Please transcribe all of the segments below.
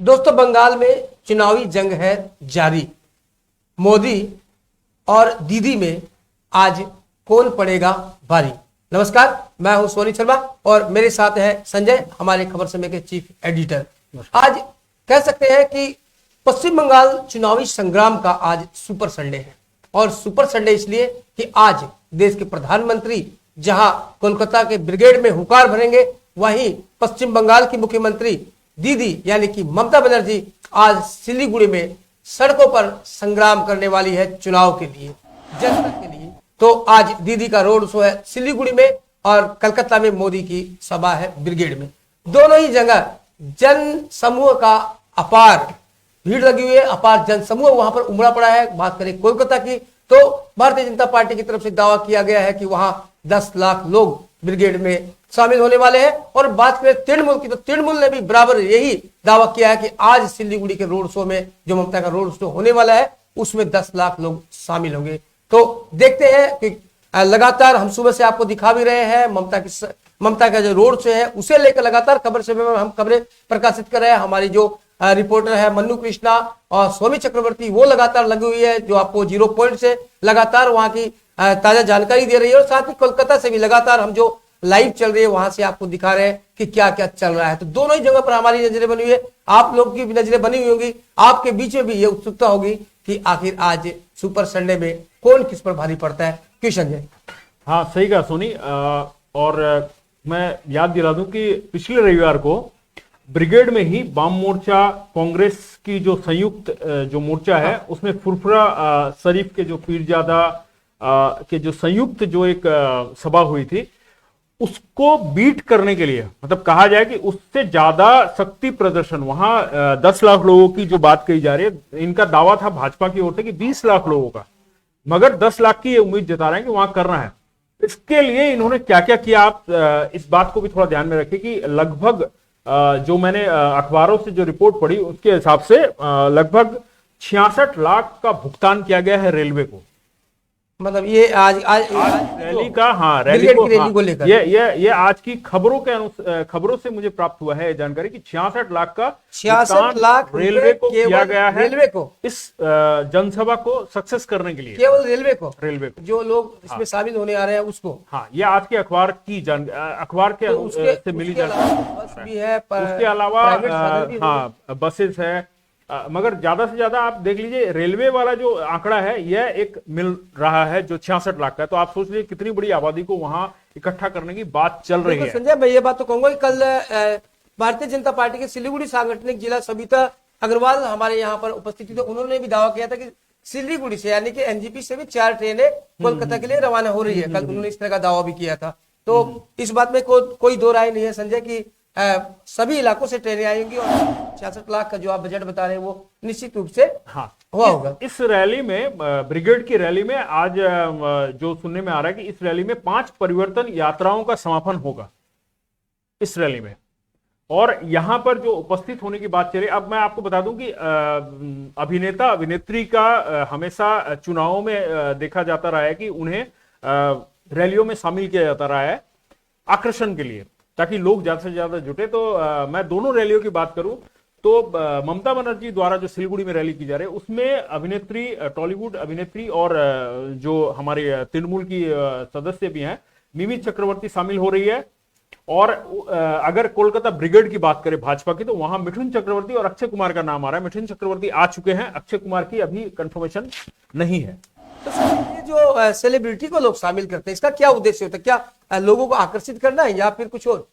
दोस्तों, बंगाल में चुनावी जंग है जारी। मोदी और दीदी में आज कौन पड़ेगा भारी। नमस्कार, मैं हूं सोनी शर्मा और मेरे साथ है संजय, हमारे खबर समय के चीफ एडिटर। आज कह सकते हैं कि पश्चिम बंगाल चुनावी संग्राम का आज सुपर संडे है। और सुपर संडे इसलिए कि आज देश के प्रधानमंत्री जहां कोलकाता के ब्रिगेड में हुंकार भरेंगे, वहीं पश्चिम बंगाल की मुख्यमंत्री दीदी यानी कि ममता बनर्जी आज सिलीगुड़ी में सड़कों पर संग्राम करने वाली है चुनाव के लिए, जनता के लिए। तो आज दीदी का रोड शो है सिलीगुड़ी में और कलकत्ता में मोदी की सभा है ब्रिगेड में। दोनों ही जगह जन समूह का अपार भीड़ लगी हुई है, अपार जन समूह वहां पर उमड़ा पड़ा है। बात करें कोलकाता की तो भारतीय जनता पार्टी की तरफ से दावा किया गया है कि वहां 10 लाख लोग ब्रिगेड में शामिल होने वाले हैं। और बात करें तृणमूल की तो तृणमूल ने भी बराबर यही दावा किया है कि आज सिलीगुड़ी के रोड शो में जो ममता का रोड शो होने वाला है उसमें 10 लाख लोग शामिल होंगे। तो देखते हैं कि लगातार हम सुबह से आपको दिखा भी रहे हैं ममता का जो रोड शो है उसे लेकर लगातार खबर से हम खबरें प्रकाशित कर रहे हैं। हमारी जो रिपोर्टर है मन्नू कृष्णा और स्वामी चक्रवर्ती वो लगातार लगी हुई है, जो आपको 0 पॉइंट से लगातार वहां की ताजा जानकारी दे रही है। और साथ ही कोलकाता से भी लगातार हम जो लाइव चल रही है वहां से आपको दिखा रहे हैं कि क्या क्या चल रहा है। तो दोनों ही जगह पर हमारी नजरें बनी हुई है, आप लोग की भी नजरें बनी हुई होंगी, आपके बीच में भी ये उत्सुकता होगी कि आखिर आज सुपर संडे में कौन किस पर भारी पड़ता है। क्यों संजय? हाँ, सही कहा सोनी। और मैं याद दिला दूं कि पिछले रविवार को ब्रिगेड में ही वाम मोर्चा कांग्रेस की जो संयुक्त जो मोर्चा है उसमें फुरफुरा शरीफ के जो पीरजादा के जो संयुक्त जो एक सभा हुई थी उसको बीट करने के लिए, मतलब कहा जाए कि उससे ज्यादा शक्ति प्रदर्शन वहां 10 लाख लोगों की जो बात कही जा रही है, इनका दावा था भाजपा की ओर से कि 20 लाख लोगों का, मगर 10 लाख की ये उम्मीद जता रहे हैं कि वहां करना है। इसके लिए इन्होंने क्या क्या किया, आप इस बात को भी थोड़ा ध्यान में रखें कि लगभग जो मैंने अखबारों से जो रिपोर्ट पढ़ी उसके हिसाब से लगभग 66 लाख का भुगतान किया गया है रेलवे को। मतलब ये आज रैली का, हाँ रैली को लेकर ये आज की खबरों से मुझे प्राप्त हुआ है जानकारी कि 66 लाख का 66 लाख रेलवे को किया गया है, रेलवे को इस जनसभा को सक्सेस करने के लिए। केवल रेलवे को जो लोग इसमें हाँ, शामिल होने आ रहे हैं उसको। हाँ, ये आज के अखबार के तो से मिली जानकारी भी है। उसके अलावा हाँ बसेस है, मगर ज्यादा से ज्यादा आप देख लीजिए रेलवे वाला जो आंकड़ा है यह एक मिल रहा है जो 66 लाख का है। तो आप सोच लीजिए कितनी बड़ी आबादी को वहां इकट्ठा करने की बात चल रही है। संजय, मैं ये बात तो कहूंगा कि कल भारतीय जनता पार्टी के सिलीगुड़ी सांगठनिक जिला सविता अग्रवाल हमारे यहाँ पर उपस्थित थी, तो उन्होंने भी दावा किया था कि सिलीगुड़ी से यानी कि एनजीपी से भी 4 ट्रेनें कोलकाता के लिए रवाना हो रही है। कल उन्होंने इस तरह का दावा भी किया था। तो इस बात में कोई दो राय नहीं है संजय की सभी इलाकों से ट्रेनें आएंगी और 66 लाख का जो आप बजट बता रहे हैं वो निश्चित रूप से हाँ हुआ होगा। इस रैली में, ब्रिगेड की रैली में आज जो सुनने में आ रहा है कि इस रैली में 5 परिवर्तन यात्राओं का समापन होगा इस रैली में। और यहां पर जो उपस्थित होने की बात चली, अब मैं आपको बता दूं कि अभिनेता अभिनेत्री का हमेशा चुनावों में देखा जाता रहा है कि उन्हें रैलियों में शामिल किया जाता रहा है आकर्षण के लिए, ताकि लोग ज्यादा से ज्यादा जुटे। तो मैं दोनों रैलियों की बात करूं तो ममता बनर्जी द्वारा जो सिलीगुड़ी में रैली की जा रही है उसमें अभिनेत्री, टॉलीवुड अभिनेत्री और जो हमारे तृणमूल की सदस्य भी हैं मिमी चक्रवर्ती शामिल हो रही है। और अगर कोलकाता ब्रिगेड की बात करें भाजपा की तो वहां मिठुन चक्रवर्ती और अक्षय कुमार का नाम आ रहा है। मिठुन चक्रवर्ती आ चुके हैं, अक्षय कुमार की अभी कंफर्मेशन नहीं है। तो ये जो सेलिब्रिटी को लोग शामिल करते हैं इसका क्या उद्देश्य होता है? क्या लोगों को आकर्षित करना है या फिर कुछ और?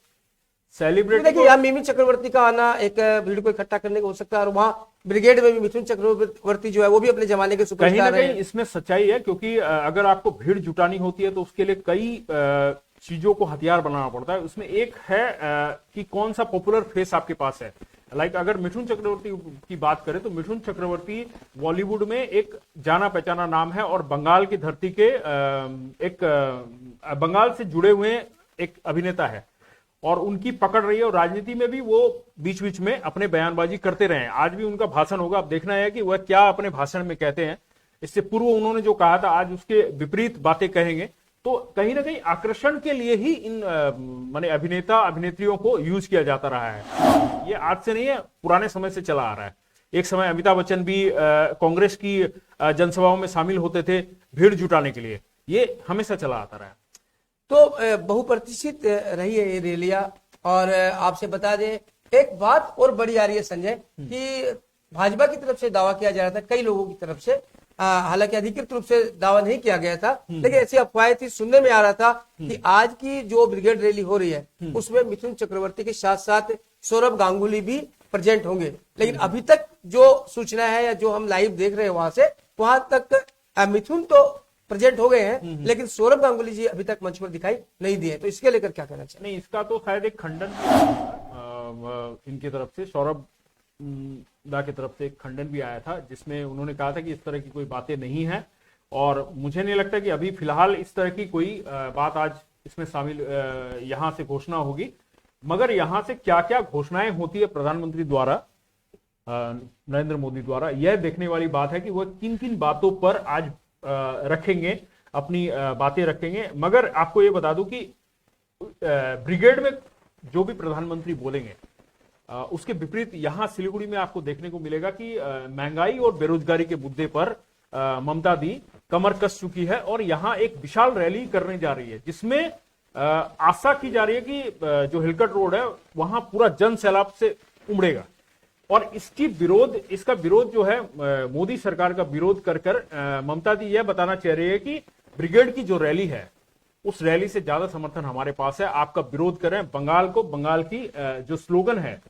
सेलिब्रिटी देखिए, यहाँ मिमी चक्रवर्ती का आना एक भीड़ को इकट्ठा करने का हो सकता है और वहां ब्रिगेड में भी मिथुन चक्रवर्ती जो है वो भी अपने जमाने के सुपरस्टार हैं। कहीं इसमें सच्चाई है, क्योंकि अगर आपको भीड़ जुटानी होती है तो उसके लिए कई चीजों को हथियार बनाना पड़ता है। उसमें एक है कि कौन सा पॉपुलर फेस आपके पास है। लाइक अगर मिठुन चक्रवर्ती की बात करें तो मिठुन चक्रवर्ती बॉलीवुड में एक जाना पहचाना नाम है और बंगाल की धरती के बंगाल से जुड़े हुए एक अभिनेता है और उनकी पकड़ रही है। और राजनीति में भी वो बीच बीच में अपने बयानबाजी करते रहे हैं। आज भी उनका भाषण होगा, अब देखना है कि वह क्या अपने भाषण में कहते हैं। इससे पूर्व उन्होंने जो कहा था आज उसके विपरीत बातें कहेंगे। तो कहीं ना कहीं आकर्षण के लिए ही इन माने अभिनेता अभिनेत्रियों को यूज किया जाता रहा है। ये आज से नहीं है, पुराने समय से चला आ रहा है। एक समय अमिताभ बच्चन भी कांग्रेस की जनसभाओं में शामिल होते थे भीड़ जुटाने के लिए। ये हमेशा चला आता रहा है। तो बहुप्रतीक्षित रही है ये रैलियां। और आपसे बता दें, एक बात और बड़ी आ रही है संजय कि भाजपा की तरफ से दावा किया जा रहा था, कई लोगों की तरफ से, हालांकि अधिकृत रूप से दावा नहीं किया गया था, लेकिन ऐसी अफवाहें थी, सुनने में आ रहा था कि आज की जो ब्रिगेड रैली हो रही है उसमें मिथुन चक्रवर्ती के साथ साथ सौरभ गांगुली भी प्रेजेंट होंगे। लेकिन अभी तक जो सूचना है या जो हम लाइव देख रहे हैं वहां तक मिथुन तो प्रेजेंट हो गए हैं, लेकिन सौरभ गांगुली जी अभी तक मंच पर दिखाई नहीं दिए। तो इसके लेकर क्या कहना चाहिए? नहीं, इसका तो शायद एक खंडन भी आया था, इनकी तरफ से, सौरभ दा की तरफ से एक खंडन भी आया था जिसमें उन्होंने कहा था कि इस तरह की कोई बातें नहीं है। और मुझे नहीं लगता कि अभी फिलहाल इस तरह की कोई बात आज इसमें शामिल यहां से घोषणा होगी। मगर यहां से क्या क्या घोषणाएं होती है प्रधानमंत्री द्वारा, नरेंद्र मोदी द्वारा, यह देखने वाली बात है कि वह किन किन बातों पर आज रखेंगे, अपनी बातें रखेंगे। मगर आपको यह बता दूं कि ब्रिगेड में जो भी प्रधानमंत्री बोलेंगे उसके विपरीत यहां सिलीगुड़ी में आपको देखने को मिलेगा कि महंगाई और बेरोजगारी के मुद्दे पर ममता दी कमर कस चुकी है और यहां एक विशाल रैली करने जा रही है जिसमें आशा की जा रही है कि जो हिलकट रोड है वहां पूरा जन सैलाब से उमड़ेगा। और इसका विरोध जो है, मोदी सरकार का विरोध कर ममता दी यह बताना चाह रही है कि ब्रिगेड की जो रैली है उस रैली से ज्यादा समर्थन हमारे पास है, आपका विरोध करें बंगाल को, बंगाल की जो स्लोगन है,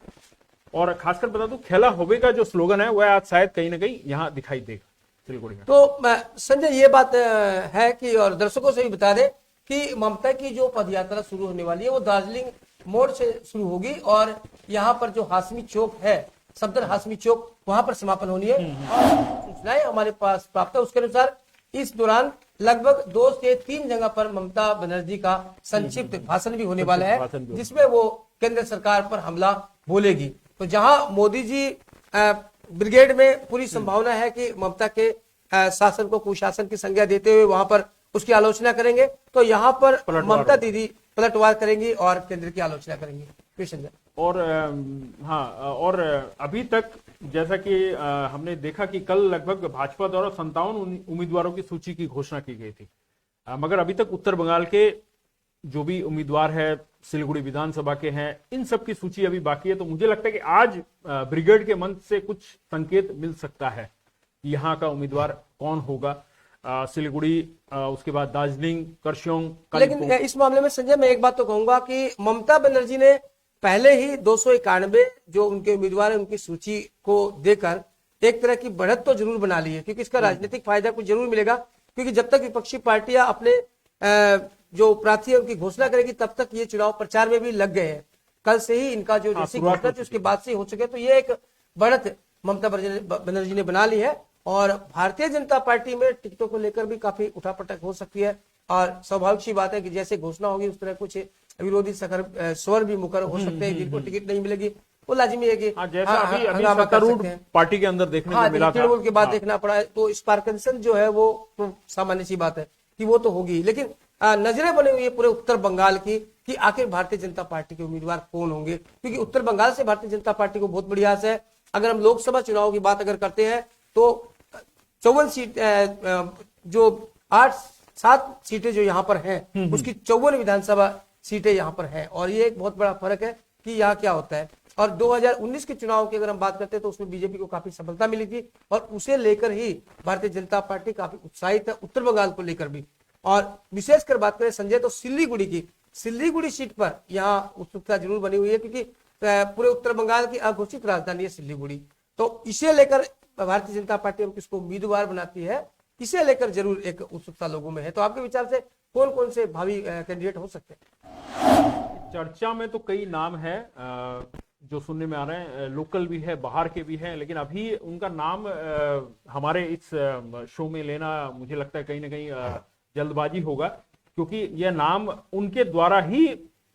और खासकर बता दूं खेला होवे का जो स्लोगन है वह आज शायद कहीं ना कहीं यहां दिखाई देगा सिलीगुड़ी में। तो संजय ये बात है कि, और दर्शकों से भी बता दें कि ममता की जो पदयात्रा शुरू होने वाली है वो दार्जिलिंग मोड़ से शुरू होगी और यहाँ पर जो हाशमी चौक है, सफदर हाशमी चौक, वहां पर समापन होनी है। और सूचनाएं हमारे पास प्राप्त है उसके अनुसार इस दौरान लगभग 2 से 3 जगह पर ममता बनर्जी का संक्षिप्त भाषण भी होने वाला है जिसमें वो केंद्र सरकार पर हमला बोलेगी। तो जहां मोदी जी ब्रिगेड में पूरी संभावना है कि ममता के शासन को कुशासन की संज्ञा देते हुए वहां पर उसकी आलोचना करेंगे, तो यहाँ पर ममता दीदी पलटवार करेंगी और केंद्र की आलोचना करेंगी। कृष्ण और हाँ, और अभी तक जैसा कि हमने देखा कि कल लगभग भाजपा द्वारा 57 उम्मीदवारों की सूची की घोषणा की गई थी, मगर अभी तक उत्तर बंगाल के जो भी उम्मीदवार है, सिलीगुड़ी विधानसभा के हैं, इन सब की सूची अभी बाकी है। तो मुझे लगता है कि आज ब्रिगेड के मंच से कुछ संकेत मिल सकता है यहाँ का उम्मीदवार कौन होगा। सिलीगुड़ी, उसके बाद दार्जिलिंग, करशोंग। लेकिन इस मामले में संजय मैं एक बात तो कहूंगा कि ममता बनर्जी ने पहले ही 291 जो उनके उम्मीदवार हैं उनकी सूची को देकर एक तरह की बढ़त तो जरूर बना ली है, क्योंकि इसका राजनीतिक फायदा कुछ जरूर मिलेगा। क्योंकि जब तक विपक्षी पार्टियां अपने जो प्रार्थी है उनकी घोषणा करेगी तब तक ये चुनाव प्रचार में भी लग गए हैं। कल से ही इनका जो जैसी घोषणा थी उसके बाद से हो चुके, तो ये एक बढ़त ममता बनर्जी ने बना ली है। और भारतीय जनता पार्टी में टिकटों को लेकर भी काफी उठापटक हो सकती है और स्वाभाविक सी बात है कि जैसे घोषणा होगी उस तरह कुछ विरोधी स्वर भी मुकर हो सकते हैं जिनको टिकट नहीं मिलेगी। वो लाजिमी है कि जैसा अभी सत्तारूढ़ पार्टी के अंदर देखने को मिला था, तृणमूल के बाद देखना पड़ा है, तो स्पार्कनसन जो है वो तो सामान्य सी बात है कि वो तो होगी। लेकिन नजरें बनी हुई है पूरे उत्तर बंगाल की कि आखिर भारतीय जनता पार्टी के उम्मीदवार कौन होंगे, क्योंकि उत्तर बंगाल से भारतीय जनता पार्टी को बहुत बड़ी आस है। अगर हम लोकसभा चुनाव की बात अगर करते हैं तो 54 सीट, जो 8-7 सीटें जो यहाँ पर हैं उसकी 54 विधानसभा सीटें यहाँ पर हैं। और ये एक बहुत बड़ा फर्क है कि यहाँ क्या होता है। और 2019 के चुनाव की अगर हम बात करते हैं तो उसमें बीजेपी को काफी सफलता मिली थी और उसे लेकर ही भारतीय जनता पार्टी काफी उत्साहित है उत्तर बंगाल को लेकर भी। और विशेषकर बात करें संजय तो सिल्लीगुड़ी सीट पर यहाँ उत्सुकता जरूर बनी हुई है, क्योंकि पूरे उत्तर बंगाल की अघोषित राजधानी है सिल्लीगुड़ी। तो इसे लेकर भारतीय जनता पार्टी किसको उम्मीदवार बनाती है, इसे लेकर जरूर एक उत्सुकता लोगों में है। तो आपके विचार से कौन कौन से भावी कैंडिडेट हो सकते हैं? चर्चा में तो कई नाम है जो सुनने में आ रहे हैं, लोकल भी है, बाहर के भी हैं, लेकिन अभी उनका नाम हमारे इस शो में लेना मुझे लगता है कहीं ना कहीं जल्दबाजी होगा, क्योंकि यह नाम उनके द्वारा ही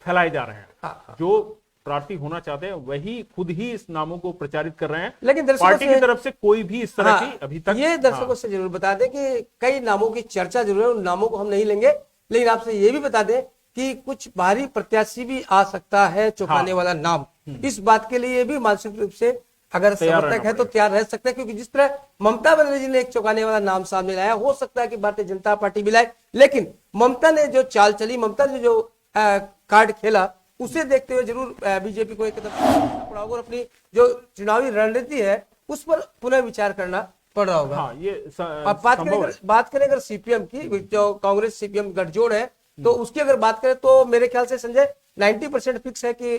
फैलाए जा रहे हैं। जो प्रार्थी होना चाहते हैं वही खुद ही इस नामों को प्रचारित कर रहे हैं, लेकिन पार्टी की तरफ से कोई भी इस तरह की अभी तक। ये दर्शकों से जरूर बता दें कि कई नामों की चर्चा जरूर है, उन नामों को हम नहीं लेंगे, लेकिन आपसे ये भी बता दें कि कुछ भारी प्रत्याशी भी आ सकता है चौंकाने वाला नाम। इस बात के लिए भी मानसिक रूप से अगर तैयार समर्थक रहना है तो तैयार रह सकते हैं, क्योंकि जिस तरह ममता बनर्जी ने एक चौंकाने वाला नाम सामने लाया, हो सकता है कि भारतीय जनता पार्टी भी लाए, लेकिन ममता ने जो चाल चली, ममता ने जो कार्ड खेला, उसे देखते हुए जरूर बीजेपी को एक तरफ पड़ा होगा और अपनी जो चुनावी रणनीति है उस पर पुनः विचार करना पड़ रहा होगा। हाँ, ये अब बात करें अगर सीपीएम की, जो कांग्रेस सीपीएम गठजोड़ है, तो उसकी अगर बात करें तो मेरे ख्याल से संजय 90% फिक्स है कि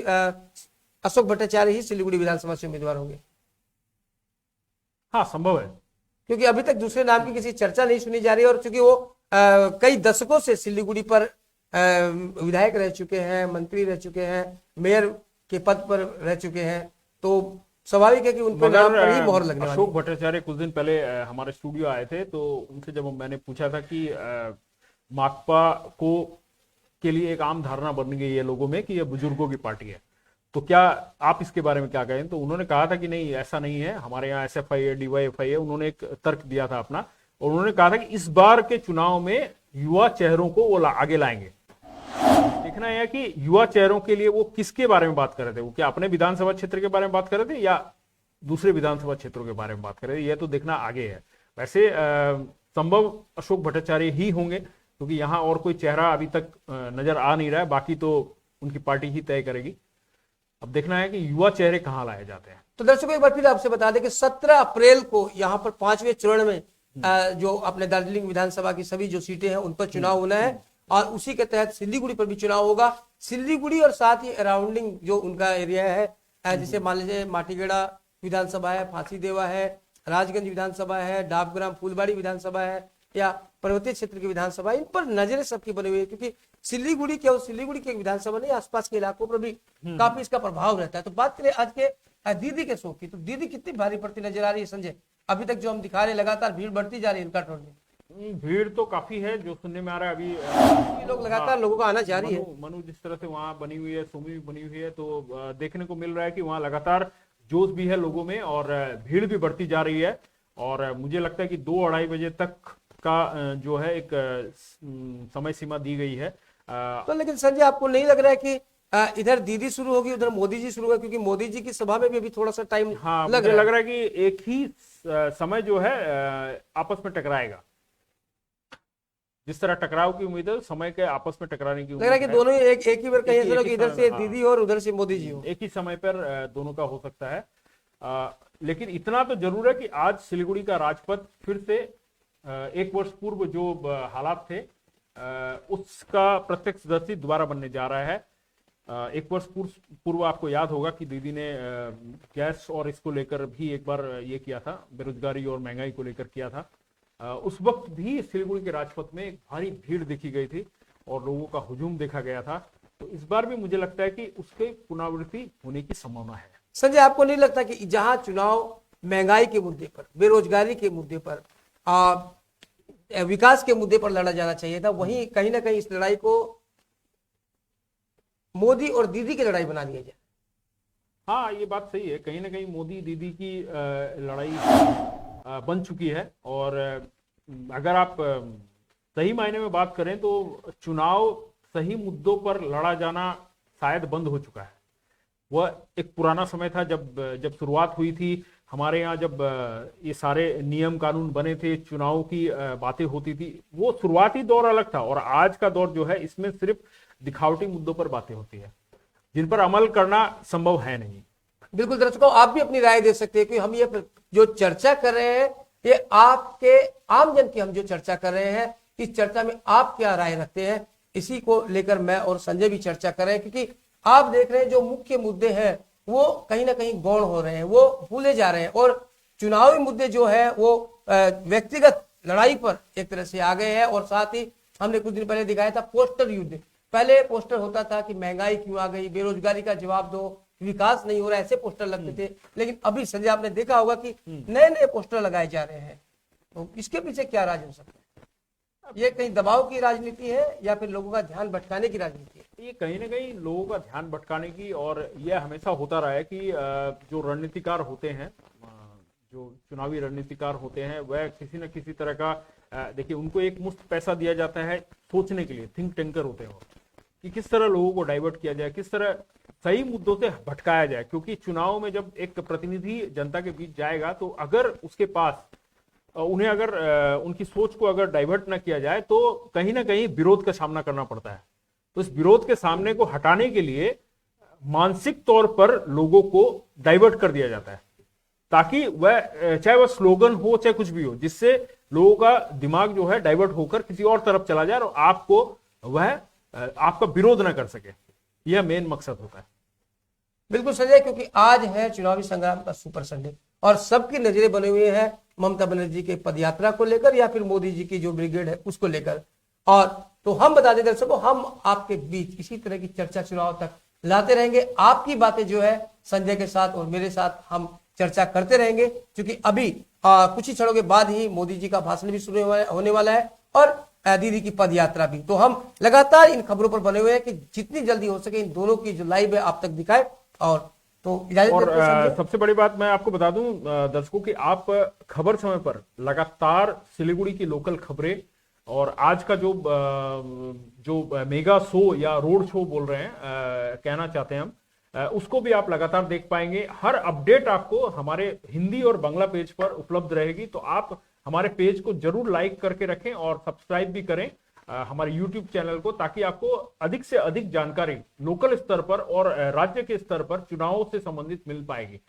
अशोक भट्टाचार्य ही सिलीगुड़ी विधानसभा से उम्मीदवार होंगे। हाँ, संभव है, क्योंकि अभी तक दूसरे नाम की किसी चर्चा नहीं सुनी जा रही है और चूंकि वो कई दशकों से सिलीगुड़ी पर विधायक रह चुके हैं, मंत्री रह चुके हैं, मेयर के पद पर रह चुके हैं, तो स्वाभाविक है कि उन पर नाम पर ही मोहर लगने वाली है। अशोक भट्टाचार्य कुछ दिन पहले हमारे स्टूडियो आए थे, तो उनसे जब मैंने पूछा था कि माकपा को के लिए एक आम धारणा बन गई है लोगों में कि यह बुजुर्गों की पार्टी है, तो क्या आप इसके बारे में क्या कहें? तो उन्होंने कहा था कि नहीं, ऐसा नहीं है, हमारे यहाँ एसएफआई है, डीवाईएफआई है। उन्होंने एक तर्क दिया था अपना, और उन्होंने कहा था कि इस बार के चुनाव में युवा चेहरों को वो आगे लाएंगे। देखना है कि युवा चेहरों के लिए वो किसके बारे में बात कर रहे थे, वो क्या अपने विधानसभा क्षेत्र के बारे में बात कर रहे थे या दूसरे विधानसभा क्षेत्रों के बारे में बात कर रहे थे, यह तो देखना आगे है। वैसे संभव अशोक भट्टाचार्य ही होंगे, क्योंकि यहाँ और कोई चेहरा अभी तक नजर आ नहीं रहा है, बाकी तो उनकी पार्टी ही तय करेगी। अब देखना है कि युवा चेहरे कहाँ लाए जाते हैं। तो दर्शकों एक बार फिर आपसे बता दें कि 17 अप्रैल को यहाँ पर 5वें चरण में जो अपने दार्जिलिंग विधानसभा की सभी जो सीटें हैं उन पर चुनाव होना है, और उसी के तहत सिलीगुड़ी पर भी चुनाव होगा। सिलीगुड़ी और साथ ही अराउंडिंग जो उनका एरिया है, जैसे मान लीजिए माटीगढ़ा विधानसभा है, फांसी देवा है, राजगंज विधानसभा है, डाबग्राम फूलबाड़ी विधानसभा है, या पर्वतीय क्षेत्र की विधानसभा, इन पर नजरें सबकी बनी हुई है, क्योंकि सिलीगुड़ी के विधानसभा नहीं, आसपास के इलाकों पर भी काफी इसका प्रभाव रहता है। तो बात करें आज के दीदी के शो की, तो दीदी कितनी भारी पड़ती नजर आ रही है संजय? अभी तक जो हम दिखा रहे हैं लगातार भीड़ बढ़ती जा रही है इनका टोल। भीड़ तो काफी है, जो सुनने में आ रहा है अभी लोग लगातार लोगों का आना जारी है। मनु जिस तरह से वहां बनी हुई है, सुमी भी बनी हुई है, तो देखने को मिल रहा है कि वहां लगातार जोश भी है लोगों में और भीड़ भी बढ़ती जा रही है। और मुझे लगता है कि 2-2:30 बजे तक का जो है एक समय सीमा दी गई है। तो लेकिन संजय आपको नहीं लग रहा है कि इधर दीदी शुरू होगी उधर मोदी जी शुरू होगा, क्योंकि मोदी जी की सभा में भी अभी थोड़ा सा टाइम मुझे लग रहा है कि एक ही समय जो है आपस में टकराएगा। जिस तरह टकराव की उम्मीद है, समय के आपस में टकराने की उम्मीद लग रहा है कि दोनों एक ही बार कहीं ऐसा कि इधर से दीदी और उधर से मोदी जी हो, एक ही समय पर दोनों का हो सकता है। लेकिन इतना तो जरूर है कि आज सिलीगुड़ी का राजपथ फिर से 1 वर्ष पूर्व जो हालात थे उसका प्रत्यक्षदर्शी दोबारा बनने जा रहा है। 1 वर्ष पूर्व आपको याद होगा कि दीदी ने गैस और इसको लेकर भी एक बार ये किया था, बेरोजगारी और महंगाई को लेकर किया था। उस वक्त भी सिलीगुड़ी के राजपथ में एक भारी भीड़ देखी गई थी और लोगों का हुजूम देखा गया था। तो इस बार भी मुझे लगता है कि उसके पुनरावृत्ति होने की संभावना है। संजय आपको नहीं लगता कि जहां चुनाव महंगाई के मुद्दे पर, बेरोजगारी के मुद्दे पर, विकास के मुद्दे पर लड़ा जाना चाहिए था, वहीं कहीं ना कहीं इस लड़ाई को मोदी और दीदी की लड़ाई बना दिया जाए? हाँ, ये बात सही है, कहीं ना कहीं मोदी दीदी की लड़ाई बन चुकी है। और अगर आप सही मायने में बात करें तो चुनाव सही मुद्दों पर लड़ा जाना शायद बंद हो चुका है। वह एक पुराना समय था जब शुरुआत हुई थी हमारे यहाँ, जब ये सारे नियम कानून बने थे, चुनाव की बातें होती थी, वो शुरुआती दौर अलग था। और आज का दौर जो है इसमें सिर्फ दिखावटी मुद्दों पर बातें होती है जिन पर अमल करना संभव है नहीं। बिल्कुल दर्शकों, आप भी अपनी राय दे सकते हैं कि हम ये जो चर्चा कर रहे हैं, ये आपके आम जन की हम जो चर्चा कर रहे हैं, इस चर्चा में आप क्या राय रखते हैं, इसी को लेकर मैं और संजय भी चर्चा कर रहे हैं। क्योंकि आप देख रहे हैं जो मुख्य मुद्दे हैं वो कहीं ना कहीं गौण हो रहे हैं, वो भूले जा रहे हैं, और चुनावी मुद्दे जो है वो व्यक्तिगत लड़ाई पर एक तरह से आ गए हैं। और साथ ही हमने कुछ दिन पहले दिखाया था पोस्टर युद्ध। पहले पोस्टर होता था कि महंगाई क्यों आ गई, बेरोजगारी का जवाब दो, विकास नहीं हो रहा, ऐसे पोस्टर लगते थे। लेकिन अभी संजय आपने देखा होगा कि नए नए पोस्टर लगाए जा रहे हैं। तो इसके पीछे क्या राज हो सकता है? ये कहीं दबाव की राजनीति है या फिर लोगों का ध्यान भटकाने की राजनीति है? ये कहीं ना कहीं लोगों का ध्यान भटकाने की, और यह हमेशा होता रहा है कि जो रणनीतिकार होते हैं, जो चुनावी रणनीतिकार होते हैं, वह किसी न किसी तरह का देखिए, उनको एक मुफ्त पैसा दिया जाता है सोचने के लिए, थिंक टैंकर होते हैं वो, कि किस तरह लोगों को डाइवर्ट किया जाए, किस तरह सही मुद्दों से भटकाया जाए। क्योंकि चुनाव में जब एक प्रतिनिधि जनता के बीच जाएगा तो अगर उसके पास उन्हें अगर उनकी सोच को अगर डाइवर्ट ना किया जाए तो कहीं ना कहीं विरोध का सामना करना पड़ता है। तो इस विरोध के सामने को हटाने के लिए मानसिक तौर पर लोगों को डाइवर्ट कर दिया जाता है, ताकि वह चाहे वह स्लोगन हो चाहे कुछ भी हो, जिससे लोगों का दिमाग जो है डाइवर्ट होकर किसी और तरफ चला जाए और आपको वह आपका विरोध ना कर सके। यह मेन मकसद होता है। बिल्कुल संजय, क्योंकि आज है चुनावी संग्राम का सुपर संडे और सबकी नजरें बने हुए हैं ममता बनर्जी के पदयात्रा को लेकर या फिर मोदी जी की जो ब्रिगेड है उसको लेकर। और तो हम बता दें दर्शकों, हम आपके बीच इसी तरह की चर्चा चुनाव तक लाते रहेंगे। आपकी बातें जो है संजय के साथ और मेरे साथ हम चर्चा करते रहेंगे, क्योंकि अभी कुछ ही क्षणों के बाद ही मोदी जी का भाषण भी शुरू होने वाला है और दीदी की पदयात्रा भी। तो हम लगातार इन खबरों पर बने हुए हैं कि जितनी जल्दी हो सके इन दोनों की जो लाइव है आप तक दिखाए। और तो और सबसे बड़ी बात मैं आपको बता दूं दर्शकों कि आप खबर समय पर लगातार सिलीगुड़ी की लोकल खबरें और आज का जो मेगा शो या रोड शो बोल रहे हैं, कहना चाहते हैं हम, उसको भी आप लगातार देख पाएंगे। हर अपडेट आपको हमारे हिंदी और बांग्ला पेज पर उपलब्ध रहेगी। तो आप हमारे पेज को जरूर लाइक करके रखें और सब्सक्राइब भी करें हमारे यूट्यूब चैनल को, ताकि आपको अधिक से अधिक जानकारी लोकल स्तर पर और राज्य के स्तर पर चुनावों से संबंधित मिल पाएगी।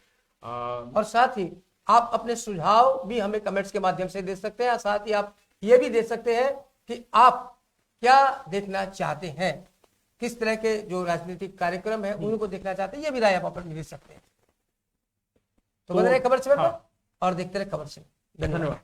और साथ ही आप अपने सुझाव भी हमें कमेंट्स के माध्यम से दे सकते हैं। साथ ही आप ये भी दे सकते हैं कि आप क्या देखना चाहते हैं, किस तरह के जो राजनीतिक कार्यक्रम है उनको देखना चाहते हैं, ये भी राय आप अपनी दे सकते हैं। तो बने रहे खबर से और देखते रहे खबर से। धन्यवाद।